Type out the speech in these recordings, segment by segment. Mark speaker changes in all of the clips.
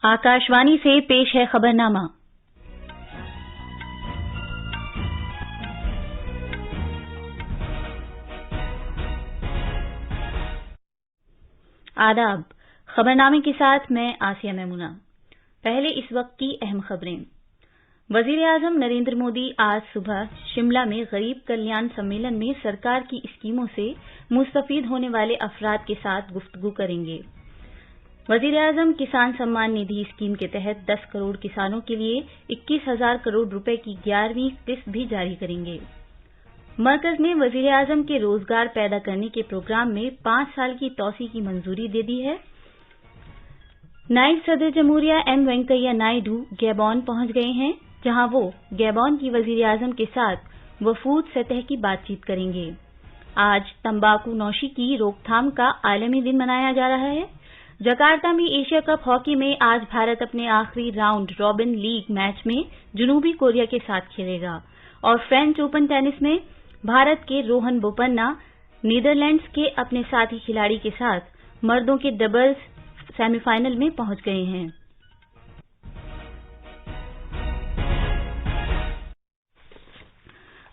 Speaker 1: आकाशवाणी से पेश है खबरनामा। आदाब। खबरनामे के साथ मैं आसिया मेमुना। पहले इस वक्त की अहम खबरें। वजीर आजम नरेंद्र मोदी आज सुबह शिमला में गरीब कल्याण सम्मेलन में सरकार की स्कीमों से मुस्तफीद होने वाले अफराद के साथ गुफ्तगू करेंगे। वजीर आजम किसान सम्मान निधि स्कीम के तहत 10 करोड़ किसानों के लिए 21,000 करोड़ रुपए की 11वीं किस्त भी जारी करेंगे। मरकज ने वजीर आजम के रोजगार पैदा करने के प्रोग्राम में 5 साल की तौसी की मंजूरी दे दी है। नायब सदर जमहूरिया एम वेंकैया नायडू गैबॉन पहुंच गए हैं, जहां वो गैबॉन की वजीर आजम के साथ वफूद सतह की बातचीत करेंगे। आज तंबाकू नौशी की रोकथाम का आलमी दिन मनाया जा रहा है। जकार्ता में एशिया कप हॉकी में आज भारत अपने आखिरी राउंड रॉबिन लीग मैच में जनूबी कोरिया के साथ खेलेगा। और फ्रेंच ओपन टेनिस में भारत के रोहन बोपन्ना नीदरलैंड्स के अपने साथी खिलाड़ी के साथ मर्दों के डबल्स सेमीफाइनल में पहुंच गए हैं।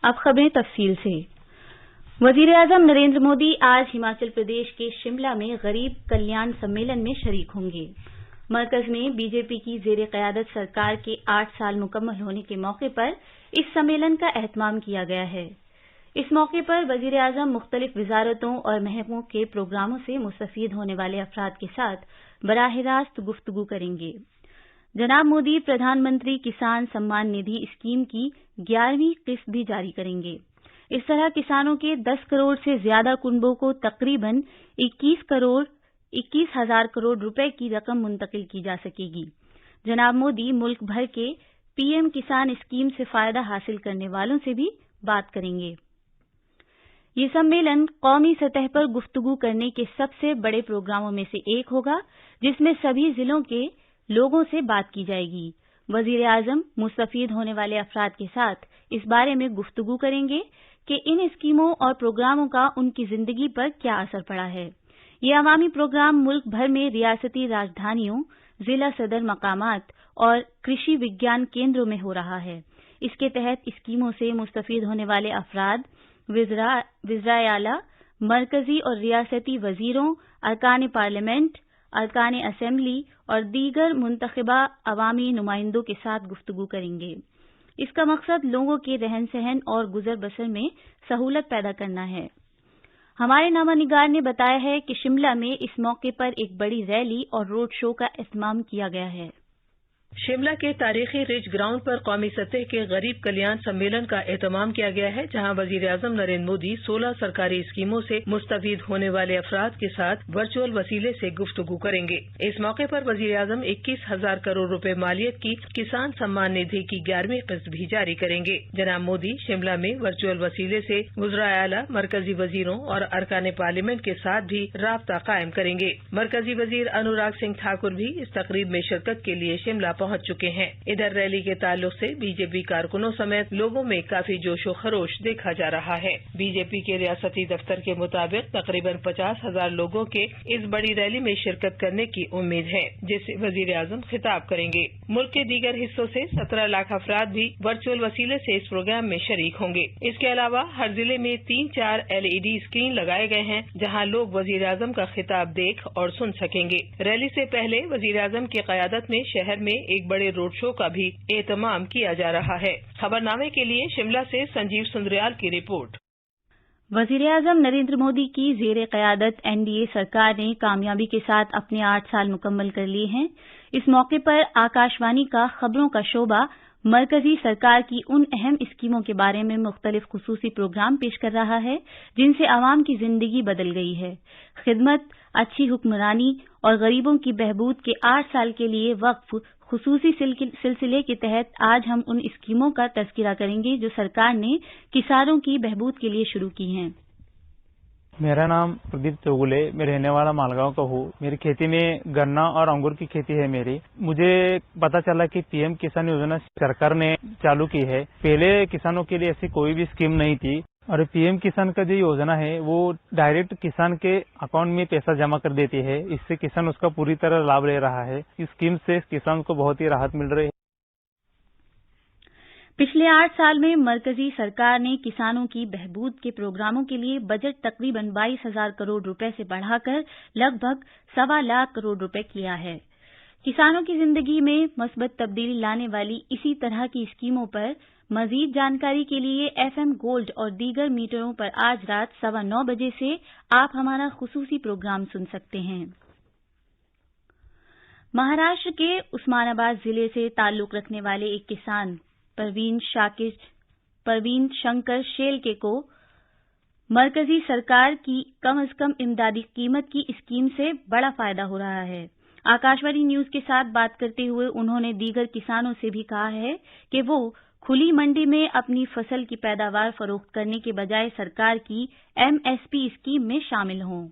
Speaker 1: अब खबरें तफसील से। वजीर आजम नरेंद्र मोदी आज हिमाचल प्रदेश के शिमला में गरीब कल्याण सम्मेलन में शरीक होंगे। मरकज में बीजेपी की जेर क़यादत सरकार के 8 साल मुकम्मल होने के मौके पर इस सम्मेलन का एहतमाम किया गया है। इस मौके पर वजीर आजम मुख्तलिफ वजारतों और महकमों के प्रोग्रामों से मुस्तफीद होने वाले अफराद के साथ बराह रास्त गुफ्तगू करेंगे। जनाब मोदी प्रधानमंत्री किसान सम्मान निधि स्कीम की 11वीं किस्त भी जारी करेंगे। इस तरह किसानों के 10 करोड़ से ज्यादा कुनबों को तकरीबन 21,000 करोड़ रुपए की रकम मुंतकिल की जा सकेगी। जनाब मोदी मुल्क भर के पीएम किसान स्कीम से फायदा हासिल करने वालों से भी बात करेंगे। ये सम्मेलन कौमी सतह पर गुफ्तगू करने के सबसे बड़े प्रोग्रामों में से एक होगा, जिसमें सभी जिलों के लोगों से बात की जाएगी। वजीर आजम मुस्तफीद होने वाले अफराद के साथ इस बारे में गुफ्तगू करेंगे कि इन स्कीमों और प्रोग्रामों का उनकी जिंदगी पर क्या असर पड़ा है। ये अवामी प्रोग्राम मुल्क भर में रियासती राजधानियों, जिला सदर मकामात और कृषि विज्ञान केंद्रों में हो रहा है। इसके तहत स्कीमों से मुस्तफीद होने वाले अफराद वज़राए आला, मरकजी और रियासती वजीरों, अरकान पार्लियामेंट, अरकान असेंबली और दीगर मुंतखबा अवामी नुमाइंदों के साथ गुफ्तगू करेंगे। इसका मकसद लोगों के रहन सहन और गुजर बसर में सहूलत पैदा करना है। हमारे नामानिगार ने बताया है कि शिमला में इस मौके पर एक बड़ी रैली और रोड शो का एहतमाम किया गया है।
Speaker 2: शिमला के तारीखी रिज ग्राउंड पर कौमी सतह के गरीब कल्याण सम्मेलन का एहतमाम किया गया है, जहां वजीर आजम नरेंद्र मोदी 16 सरकारी स्कीमों से मुस्तफीद होने वाले अफराद के साथ वर्चुअल वसीले से गुफ्तगू करेंगे। इस मौके पर वजीर आजम 21,000 करोड़ रुपए मालियत की किसान सम्मान निधि की 11वीं किस्त भी जारी करेंगे। जनाब मोदी शिमला में वर्चुअल वसीले से वज़राए आला, मरकजी वजीरों और अरकान पार्लियामेंट के साथ भी राब्ता कायम करेंगे। मरकजी वजीर अनुराग सिंह ठाकुर भी इस तकरीब में शिरकत के लिए शिमला पहुंच चुके हैं। इधर रैली के ताल्लुक से बीजेपी कारकुनों समेत लोगों में काफी जोशो खरोश देखा जा रहा है। बीजेपी के रियासती दफ्तर के मुताबिक तकरीबन 50,000 लोगों के इस बड़ी रैली में शिरकत करने की उम्मीद है, जिसे वजीर आजम खिताब करेंगे। मुल्क के दीगर हिस्सों से 17 लाख अफराद भी वर्चुअल वसीले से इस प्रोग्राम में शरीक होंगे। इसके अलावा हर जिले में 3-4 LED स्क्रीन लगाए गए हैं, जहाँ लोग वजीर आजम का खिताब देख और सुन सकेंगे। रैली से पहले वजीर आजम की क़यादत में शहर में एक बड़े रोड शो का भी एहतमाम किया जा रहा है। खबरनामे के लिए शिमला से संजीव सुंदरियाल की रिपोर्ट।
Speaker 1: वजीर आजम नरेंद्र मोदी की जेर क़यादत एनडीए सरकार ने कामयाबी के साथ अपने 8 साल मुकम्मल कर लिए हैं। इस मौके पर आकाशवाणी का खबरों का शोबा मरकजी सरकार की उन अहम स्कीमों के बारे में मुख्तलिफ खुसूसी प्रोग्राम पेश कर रहा है, जिनसे आवाम की जिंदगी बदल गई है। खिदमत, अच्छी हुक्मरानी और गरीबों की बहबूद के 8 साल के लिए वक्फ खुसूसी सिलसिले के तहत आज हम उन स्कीमों का तज़किरा करेंगे जो सरकार ने किसानों की बहबूद के लिए शुरू की हैं।
Speaker 3: मेरा नाम प्रदीप चौगुले, मैं रहने वाला मालगांव का हूँ। मेरी खेती में गन्ना और अंगूर की खेती है मेरी। मुझे पता चला कि पीएम किसान योजना सरकार ने चालू की है। पहले किसानों के लिए ऐसी कोई भी स्कीम नहीं थी। और पीएम किसान का जो योजना है वो डायरेक्ट किसान के अकाउंट में पैसा जमा कर देती है। इससे किसान उसका पूरी तरह लाभ ले रहा है। इस स्कीम से किसान को बहुत ही राहत मिल रही है।
Speaker 1: पिछले 8 साल में मरकजी सरकार ने किसानों की बहबूद के प्रोग्रामों के लिए बजट तकरीबन 22,000 करोड़ रुपए से बढ़ाकर लगभग 1.25 लाख करोड़ रुपए किया है। किसानों की जिंदगी में मस्बत तब्दीली लाने वाली इसी तरह की स्कीमों पर मजीद जानकारी के लिए FM गोल्ड और दीगर मीटरों पर आज रात 9:15 बजे से आप हमारा खुसूसी प्रोग्राम सुन सकते हैं। महाराष्ट्र के उस्मानाबाद जिले से ताल्लुक रखने वाले एक किसान परवीन शंकर शेलके को मरकजी सरकार की कम से कम इमदादी कीमत की स्कीम से बड़ा फायदा हो रहा है। आकाशवाणी न्यूज के साथ बात करते हुए उन्होंने दीगर किसानों से भी कहा है कि वो खुली मंडी में अपनी फसल की पैदावार फरोख्त करने के बजाय सरकार की MSP स्कीम में शामिल हों।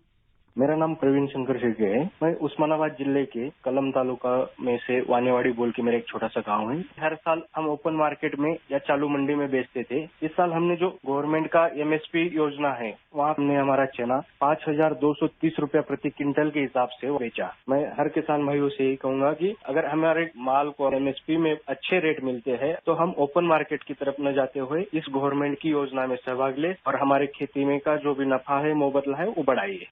Speaker 4: मेरा नाम प्रवीण शंकर शेलके है। मैं उस्मानाबाद जिले के कलम तालुका में से वानेवाड़ी बोल के मेरा एक छोटा सा गांव है। हर साल हम ओपन मार्केट में या चालू मंडी में बेचते थे। इस साल हमने जो गवर्नमेंट का MSP योजना है वहाँ हमने हमारा चना 5,230 रुपया प्रति क्विंटल के हिसाब से बेचा। मैं हर किसान भाइयों से यही कहूंगा कि अगर हमारे माल को MSP में अच्छे रेट मिलते हैं तो हम ओपन मार्केट की तरफ न जाते हुए इस गवर्नमेंट की योजना में सहभाग ले और हमारे खेती में का जो भी नफा है मोबदला है वो बढ़ाइए।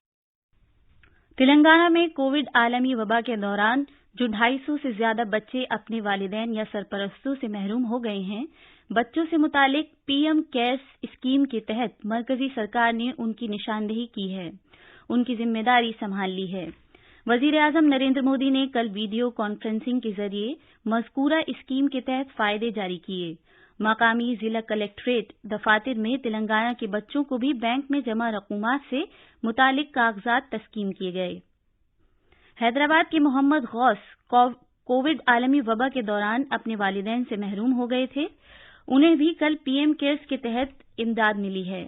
Speaker 1: तेलंगाना में कोविड आलमी वबा के दौरान जो 250 से ज्यादा बच्चे अपने वालिदैन या सरपरस्तों से महरूम हो गए हैं, बच्चों से मुतालिक PM केयर्स स्कीम के तहत मरकजी सरकार ने उनकी निशानदेही की है, उनकी जिम्मेदारी संभाल ली है। वजीर आजम नरेंद्र मोदी ने कल वीडियो कॉन्फ्रेंसिंग के जरिए मज़कूरा स्कीम के तहत फायदे जारी किए। मकामी जिला कलेक्ट्रेट दफातर में तेलंगाना के बच्चों को भी बैंक में जमा रकूमात से मुतालिक कागजात तस्कीम किए गए। हैदराबाद के मोहम्मद गौस कोविड आलमी वबा के दौरान अपने वालिदैन से महरूम हो गए थे। उन्हें भी कल PM केयर्स के तहत इमदाद मिली है।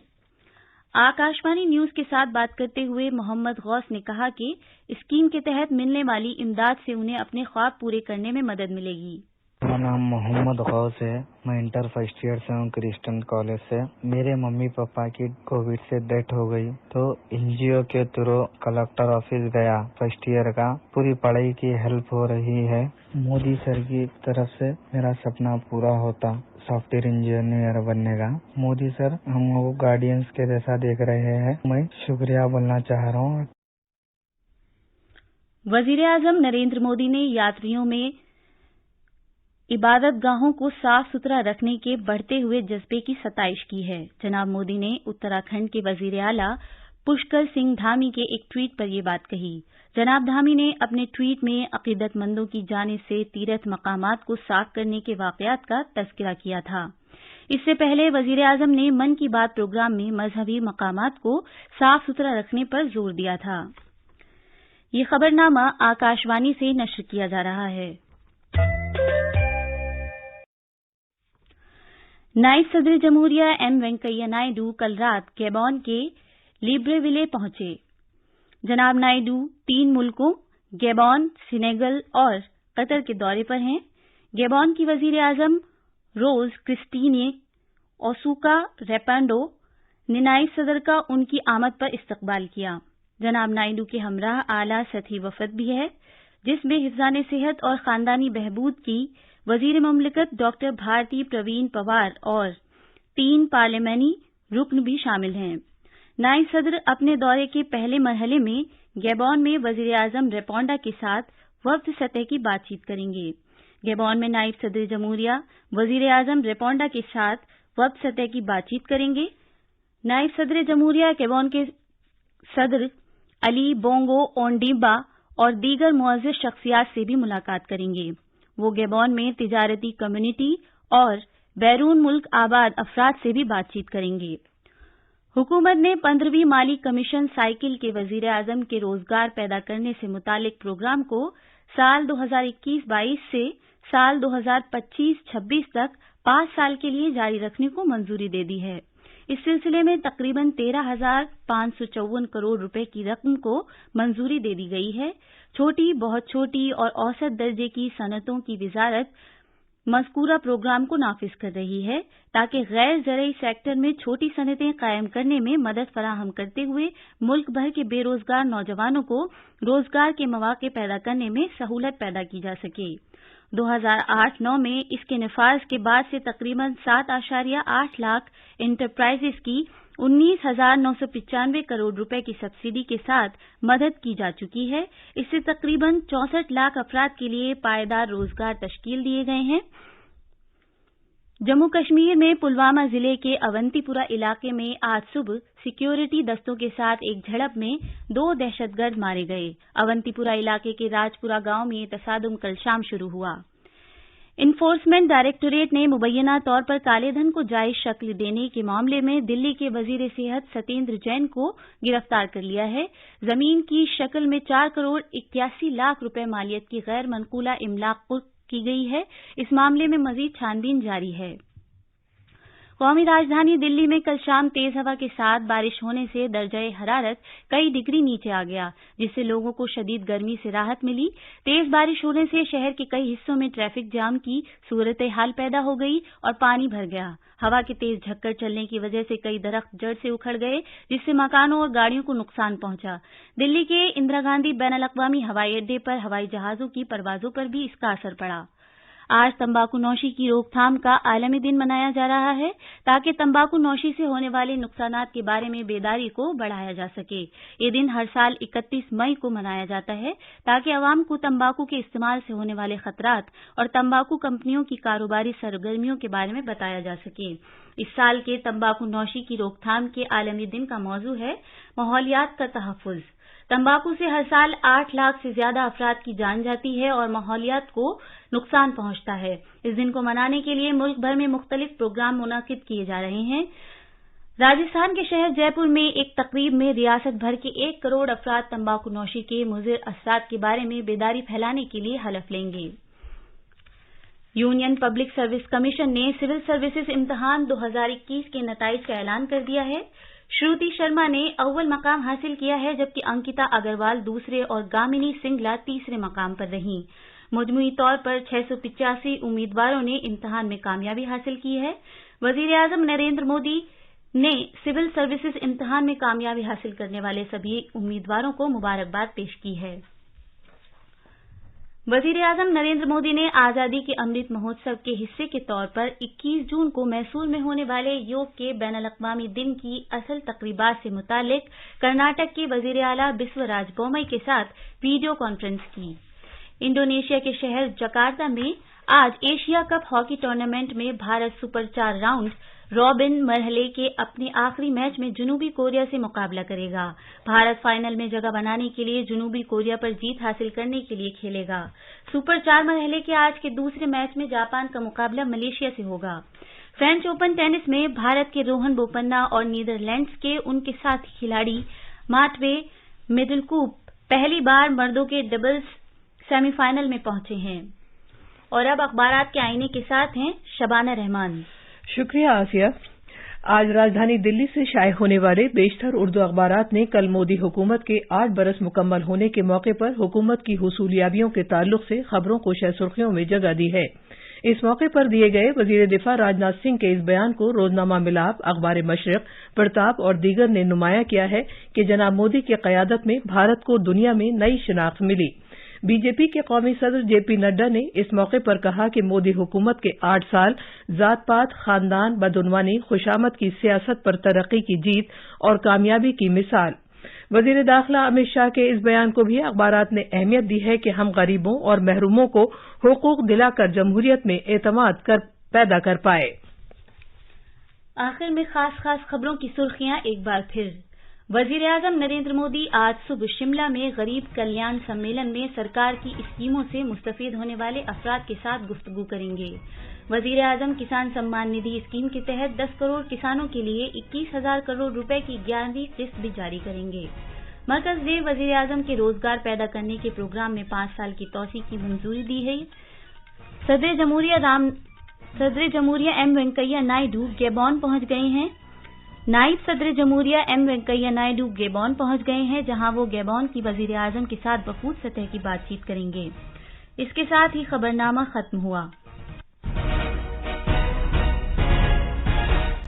Speaker 1: आकाशवाणी न्यूज के साथ बात करते हुए मोहम्मद गौस ने कहा कि स्कीम के तहत मिलने वाली इमदाद से उन्हें अपने ख्वाब पूरे करने में मदद मिलेगी।
Speaker 5: मेरा नाम मोहम्मद गौस है। मैं इंटर फर्स्ट ईयर से हूँ क्रिस्टन कॉलेज से। मेरे मम्मी पापा की कोविड से डेथ हो गई तो NGO के थ्रू कलेक्टर ऑफिस गया। फर्स्ट ईयर का पूरी पढ़ाई की हेल्प हो रही है। मोदी सर की तरफ से मेरा सपना पूरा होता सॉफ्टवेयर इंजीनियर बनने का। मोदी सर हम लोग गार्डियंस के जैसा देख रहे हैं। मैं शुक्रिया बोलना चाह रहा हूँ।
Speaker 1: वजीर आजम नरेंद्र मोदी ने यात्रियों में इबादत गाहों को साफ सुथरा रखने के बढ़ते हुए जज्बे की सताइश की है। जनाब मोदी ने उत्तराखंड के वजीर आला पुष्कर सिंह धामी के एक ट्वीट पर यह बात कही। जनाब धामी ने अपने ट्वीट में अकीदतमंदों की जानिब से तीर्थ मकामात को साफ करने के वाकयात का तज़किरा किया था। इससे पहले वजीर आजम ने मन की बात प्रोग्राम में मजहबी मकामात को साफ सुथरा रखने पर जोर दिया था। ये खबरनामा आकाशवाणी से नश्र किया जा रहा है। नायब सदर जमहूरिया M वेंकैया नायडू कल रात गैबॉन के लिब्रेविले पहुंचे। जनाब नायडू 3 मुल्कों गैबॉन, सेनेगल और कतर के दौरे पर हैं। गैबॉन की वजीर आजम रोज क्रिस्टीने ओसुका रेपांडो ने नायब सदर का उनकी आमद पर इस्तकबाल किया। जनाब नायडू के हमराह आला सतही वफद भी है, जिसमें हिफ्ज़ान सेहत और खानदानी बहबूद की वजीर मुमलिकत डॉक्टर भारती प्रवीण पवार और 3 पार्लिमानी रुकन भी शामिल हैं। नायब सदर अपने दौरे के पहले मरहले में गैबॉन में वजीर आजम रेपोंडा के साथ वफ्द सतह की बातचीत करेंगे। गैबॉन में नायब सदर जमहूरिया वजीर आजम रेपोंडा के साथ वफ्द सतह की बातचीत करेंगे। नायब सदर जमहूरिया गैबॉन के सदर अली बोंगो ओंडीबा और दीगर मुअज़्ज़ज़ शख्सियात से भी मुलाकात करेंगे। वो गैबॉन में तिजारती कम्युनिटी और बैरून मुल्क आबाद अफराद से भी बातचीत करेंगे। हुकूमत ने 15वीं माली कमीशन साइकिल के वजीर आजम के रोजगार पैदा करने से मुतालिक प्रोग्राम को साल 2021-22 से साल 2025-26 तक 5 साल के लिए जारी रखने को मंजूरी दे दी है। इस सिलसिले में तकरीबन 13,554 करोड़ रुपए की रकम को मंजूरी दे दी गई है। छोटी, बहुत छोटी और औसत दर्जे की सनतों की वजारत मज़कूरा प्रोग्राम को नाफिज कर रही है ताकि गैर ज़रई सेक्टर में छोटी सनतें कायम करने में मदद फराहम करते हुए मुल्क भर के बेरोजगार नौजवानों को रोजगार के मौके पैदा करने में सहूलत पैदा की जा सके। 2008-9 में इसके नफाज के बाद से तकरीबन 7.8 लाख इंटरप्राइजेस की 19,995 करोड़ रुपए की सब्सिडी के साथ मदद की जा चुकी है। इससे तकरीबन 64 लाख अफराद के लिए पायदार रोजगार तश्कील दिए गए हैं। जम्मू कश्मीर में पुलवामा जिले के अवंतीपुरा इलाके में आज सुबह सिक्योरिटी दस्तों के साथ एक झड़प में 2 दहशतगर्द मारे गए। अवंतीपुरा इलाके के राजपुरा गांव में ये तसादुम कल शाम शुरू हुआ। इन्फोर्समेंट डायरेक्टोरेट ने मुबैना तौर पर काले धन को जायज शक्ल देने के मामले में दिल्ली के वजीर सेहत सत्येंद्र जैन को गिरफ्तार कर लिया है। जमीन की शक्ल में 4 करोड़ 81 लाख रुपए मालियत की गैर मनकूला इमलाक की गई है। इस मामले में मजीद छानबीन जारी है। कौमी राजधानी दिल्ली में कल शाम तेज हवा के साथ बारिश होने से दर्जाए हरारत कई डिग्री नीचे आ गया, जिससे लोगों को शदीद गर्मी से राहत मिली। तेज बारिश होने से शहर के कई हिस्सों में ट्रैफिक जाम की सूरत हाल पैदा हो गई और पानी भर गया। हवा के तेज झक्कर चलने की वजह से कई दरख्त जड़ से उखड़ गए, जिससे मकानों और गाड़ियों को नुकसान पहुंचा। दिल्ली के इंदिरा गांधी बैनुल-अक़वामी हवाई अड्डे पर हवाई जहाजों की परवाजों पर भी इसका असर पड़ा। आज तंबाकू नौशी की रोकथाम का आलमी दिन मनाया जा रहा है ताकि तंबाकू नौशी से होने वाले नुकसानात के बारे में बेदारी को बढ़ाया जा सके। ये दिन हर साल 31 मई को मनाया जाता है ताकि अवाम को तंबाकू के इस्तेमाल से होने वाले खतरात और तंबाकू कंपनियों की कारोबारी सरगर्मियों के बारे में बताया जा सके। इस साल के तंबाकू नौशी की रोकथाम के आलमी दिन का मौजू है माहौलियात का तहफ़्फ़ुज़। तंबाकू से हर साल 8 लाख से ज्यादा अफराद की जान जाती है और माहौलियात को नुकसान पहुंचता है। इस दिन को मनाने के लिए मुल्क भर में मुख्तलिफ प्रोग्राम मुनाकिद किए जा रहे हैं। राजस्थान के शहर जयपुर में एक तकरीब में रियासत भर के 1 करोड़ अफराद तंबाकू नौशी के मुज़िर असरात के बारे में बेदारी फैलाने के लिए हलफ लेंगे। यूनियन पब्लिक सर्विस कमीशन ने सिविल सर्विसेज इम्तिहान 2021 के नताइज का ऐलान कर दिया है। श्रुति शर्मा ने अव्वल मकाम हासिल किया है, जबकि अंकिता अग्रवाल दूसरे और गामिनी सिंगला तीसरे मकाम पर रहीं। मजमूई तौर पर 685 उम्मीदवारों ने इम्तिहान में कामयाबी हासिल की है। वजीर-ए-आज़म नरेंद्र मोदी ने सिविल सर्विसेज इम्तिहान में कामयाबी हासिल करने वाले सभी उम्मीदवारों को मुबारकबाद पेश की है। वजीर-ए-आज़म नरेंद्र मोदी ने आजादी के अमृत महोत्सव के हिस्से के तौर पर 21 जून को मैसूर में होने वाले योग के बैनुल-अक़वामी दिन की असल तक़रीबात से मुतालिक कर्नाटक के वजीर आला बिस्वराज बोमई के साथ वीडियो कॉन्फ्रेंस की। इंडोनेशिया के शहर जकार्ता में आज एशिया कप हॉकी टूर्नामेंट में भारत सुपर 4 राउंड रॉबिन मरहले के अपने आखिरी मैच में जनूबी कोरिया से मुकाबला करेगा। भारत फाइनल में जगह बनाने के लिए जनूबी कोरिया पर जीत हासिल करने के लिए खेलेगा। सुपर 4 मरहले के आज के दूसरे मैच में जापान का मुकाबला मलेशिया से होगा। फ्रेंच ओपन टेनिस में भारत के रोहन बोपन्ना और नीदरलैंड्स के उनके साथी खिलाड़ी मार्टवे मिडलकूप पहली बार मर्दों के डबल्स सेमीफाइनल में पहुंचे हैं। और अब अखबारात के आईने के साथ हैं शबाना रहमान।
Speaker 2: शुक्रिया आसिया। आज राजधानी दिल्ली से शाये होने वाले बेशतर उर्दू अखबारात ने कल मोदी हुकूमत के 8 बरस मुकम्मल होने के मौके पर हुकूमत की हुसूलियाबियों के ताल्लुक से खबरों को शह सुर्खियों में जगह दी है। इस मौके पर दिए गए वजीर दिफा राजनाथ सिंह के इस बयान को रोजनामा मिलाप, अखबार मशरिक, प्रताप और दीगर ने नुमाया किया है कि जनाब मोदी की क़यादत में भारत को दुनिया में नई शिनाख्त मिली। बीजेपी के कौमी सदर जेपी नड्डा ने इस मौके पर कहा कि मोदी हुकूमत के 8 साल जात पात, खानदान, बदउनवानी, खुशामद की सियासत पर तरक्की की जीत और कामयाबी की मिसाल। वजीर दाखिला अमित शाह के इस बयान को भी अखबारात ने अहमियत दी है कि हम गरीबों और महरूमों को हुकूक दिलाकर जमहूरियत में एतमाद पैदा कर पाए।
Speaker 1: आखिर में खास खबरों की सुर्खियां एक बार फिर। वजीर-ए-आज़म नरेंद्र मोदी आज सुबह शिमला में गरीब कल्याण सम्मेलन में सरकार की स्कीमों से मुस्तफीद होने वाले अफराद के साथ गुफ्तगू करेंगे। वजीर-ए-आज़म किसान सम्मान निधि स्कीम के तहत 10 करोड़ किसानों के लिए 21,000 करोड़ रुपए की 11वीं किस्त भी जारी करेंगे। मरकज ने वजीर-ए-आज़म के रोजगार पैदा करने के प्रोग्राम में 5 साल की तौसी की मंजूरी दी है। सदर जमहूरिया एम वेंकैया नायडू गैबॉन पहुंच गए हैं। नायब सदर जमहूरिया एम वेंकैया नायडू गैबॉन पहुंच गए हैं, जहां वो गैबॉन की वजीर-ए-आज़म के साथ वफूद सतह की बातचीत करेंगे। इसके साथ ही खबरनामा खत्म हुआ।